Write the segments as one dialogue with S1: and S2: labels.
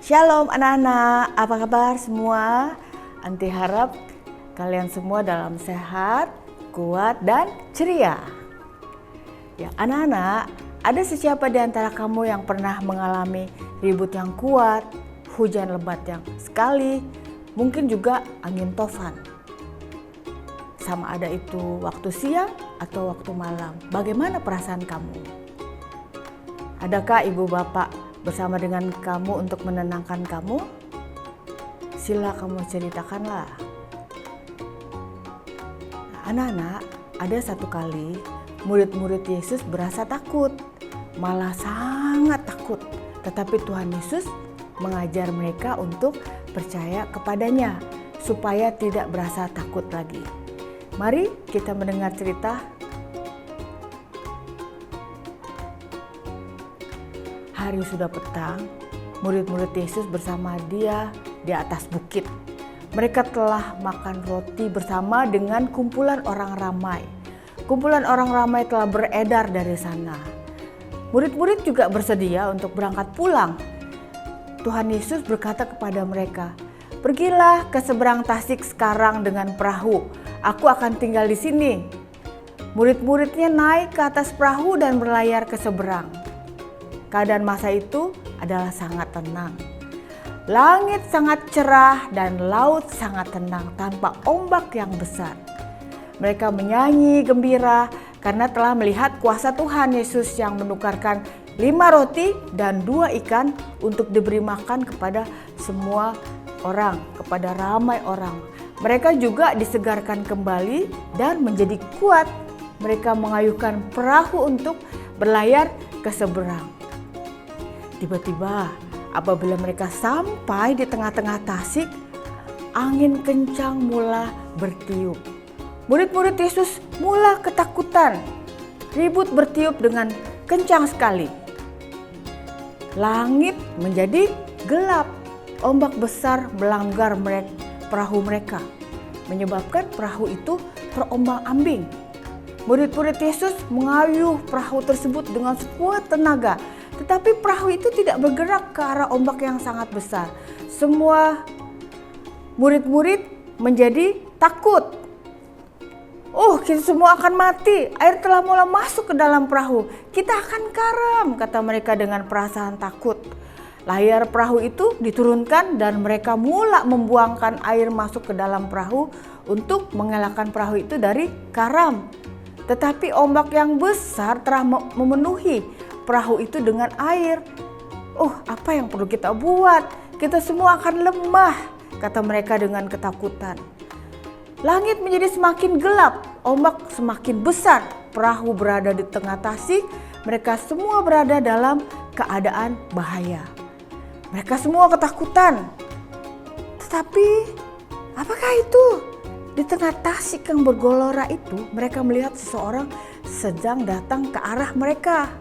S1: Shalom anak-anak, apa kabar semua? Anti harap kalian semua dalam sehat, kuat, dan ceria. Ya anak-anak, ada siapa di antara kamu yang pernah mengalami ribut yang kuat, hujan lebat yang sekali, mungkin juga angin tofan? Sama ada itu waktu siang atau waktu malam, bagaimana perasaan kamu? Adakah ibu bapak bersama dengan kamu untuk menenangkan kamu? Sila kamu ceritakanlah. Anak-anak, ada satu kali murid-murid Yesus berasa takut, malah sangat takut. Tetapi Tuhan Yesus mengajar mereka untuk percaya kepadanya supaya tidak berasa takut lagi. Mari kita mendengar cerita. Hari sudah petang, murid-murid Yesus bersama dia di atas bukit. Mereka telah makan roti bersama dengan kumpulan orang ramai. Kumpulan orang ramai telah beredar dari sana. Murid-murid juga bersedia untuk berangkat pulang. Tuhan Yesus berkata kepada mereka, "Pergilah ke seberang Tasik sekarang dengan perahu. Aku akan tinggal di sini." Murid-muridnya naik ke atas perahu dan berlayar ke seberang. Keadaan masa itu adalah sangat tenang. Langit sangat cerah dan laut sangat tenang tanpa ombak yang besar. Mereka menyanyi gembira karena telah melihat kuasa Tuhan Yesus yang menukarkan 5 roti dan 2 ikan untuk diberi makan kepada semua orang, kepada ramai orang. Mereka juga disegarkan kembali dan menjadi kuat. Mereka mengayuhkan perahu untuk berlayar ke seberang. Tiba-tiba apabila mereka sampai di tengah-tengah Tasik, angin kencang mula bertiup. Murid-murid Yesus mula ketakutan. Ribut bertiup dengan kencang sekali. Langit menjadi gelap. Ombak besar melanggar perahu mereka, menyebabkan perahu itu terombang-ambing. Murid-murid Yesus mengayuh perahu tersebut dengan sekuat tenaga. Tetapi perahu itu tidak bergerak ke arah ombak yang sangat besar. Semua murid-murid menjadi takut. "Oh, kita semua akan mati. Air telah mulai masuk ke dalam perahu. Kita akan karam," kata mereka dengan perasaan takut. Layar perahu itu diturunkan dan mereka mula membuangkan air masuk ke dalam perahu untuk mengelakkan perahu itu dari karam. Tetapi ombak yang besar telah memenuhi perahu itu dengan air. "Oh, apa yang perlu kita buat? Kita semua akan lemah," kata mereka dengan ketakutan. Langit menjadi semakin gelap, ombak semakin besar. Perahu berada di tengah Tasik, mereka semua berada dalam keadaan bahaya. Mereka semua ketakutan. Tetapi apakah itu? Di tengah Tasik yang bergelora itu, mereka melihat seseorang sedang datang ke arah mereka.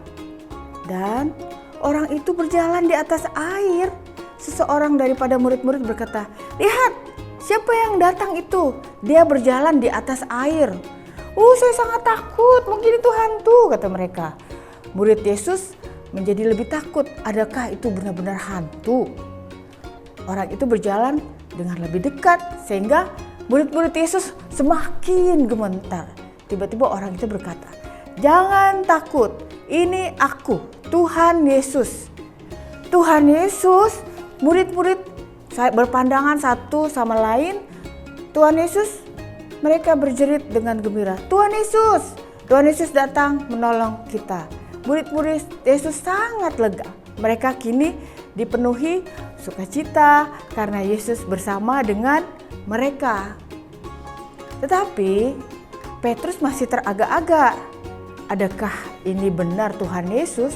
S1: Dan orang itu berjalan di atas air. Seseorang daripada murid-murid berkata, "Lihat, siapa yang datang itu? Dia berjalan di atas air." Saya sangat takut, mungkin itu hantu," kata mereka. Murid Yesus menjadi lebih takut. Adakah itu benar-benar hantu? Orang itu berjalan dengan lebih dekat sehingga murid-murid Yesus semakin gemetar. Tiba-tiba orang itu berkata, "Jangan takut, ini aku, Tuhan Yesus." Tuhan Yesus, murid-murid berpandangan satu sama lain. Tuhan Yesus, mereka berjerit dengan gembira, "Tuhan Yesus, Tuhan Yesus datang menolong kita." Murid-murid Yesus sangat lega. Mereka kini dipenuhi sukacita karena Yesus bersama dengan mereka. Tetapi Petrus masih teragak-agak. Adakah ini benar Tuhan Yesus?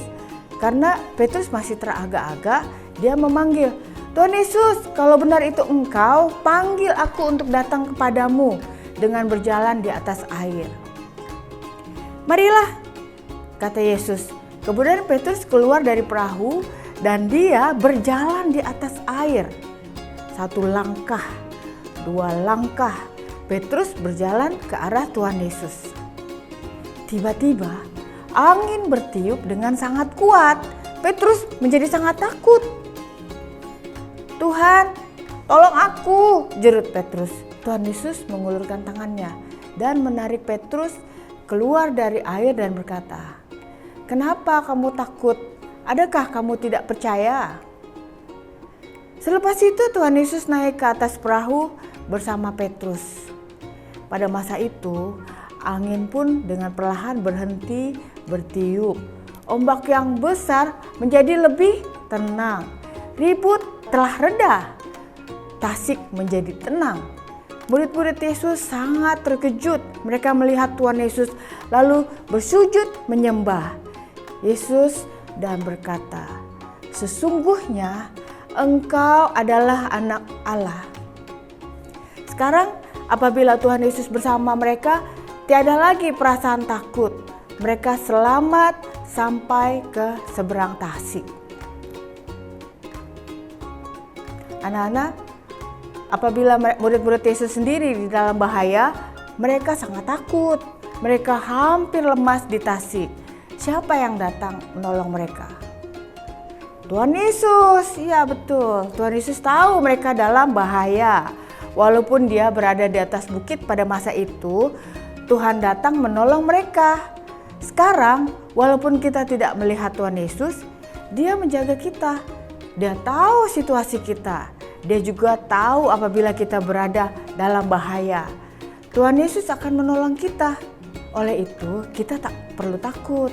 S1: Karena Petrus masih teragak-agak, dia memanggil, "Tuhan Yesus, kalau benar itu Engkau, panggil aku untuk datang kepadamu dengan berjalan di atas air." "Marilah," kata Yesus. Kemudian Petrus keluar dari perahu dan dia berjalan di atas air. 1 langkah, 2 langkah, Petrus berjalan ke arah Tuhan Yesus. Tiba-tiba angin bertiup dengan sangat kuat. Petrus menjadi sangat takut. "Tuhan, tolong aku," jerut Petrus. Tuhan Yesus mengulurkan tangannya dan menarik Petrus keluar dari air dan berkata, "Kenapa kamu takut? Adakah kamu tidak percaya?" Selepas itu Tuhan Yesus naik ke atas perahu bersama Petrus. Pada masa itu, angin pun dengan perlahan berhenti bertiup. Ombak yang besar menjadi lebih tenang. Ribut telah reda. Tasik menjadi tenang. Murid-murid Yesus sangat terkejut. Mereka melihat Tuhan Yesus lalu bersujud menyembah Yesus dan berkata, "Sesungguhnya Engkau adalah Anak Allah." Sekarang apabila Tuhan Yesus bersama mereka, tiada lagi perasaan takut. Mereka selamat sampai ke seberang Tasik. Anak-anak, apabila murid-murid Yesus sendiri di dalam bahaya, mereka sangat takut. Mereka hampir lemas di Tasik. Siapa yang datang menolong mereka? Tuhan Yesus. Ya betul, Tuhan Yesus tahu mereka dalam bahaya. Walaupun dia berada di atas bukit pada masa itu, Tuhan datang menolong mereka. Sekarang, walaupun kita tidak melihat Tuhan Yesus, Dia menjaga kita. Dia tahu situasi kita. Dia juga tahu apabila kita berada dalam bahaya. Tuhan Yesus akan menolong kita. Oleh itu, kita tak perlu takut.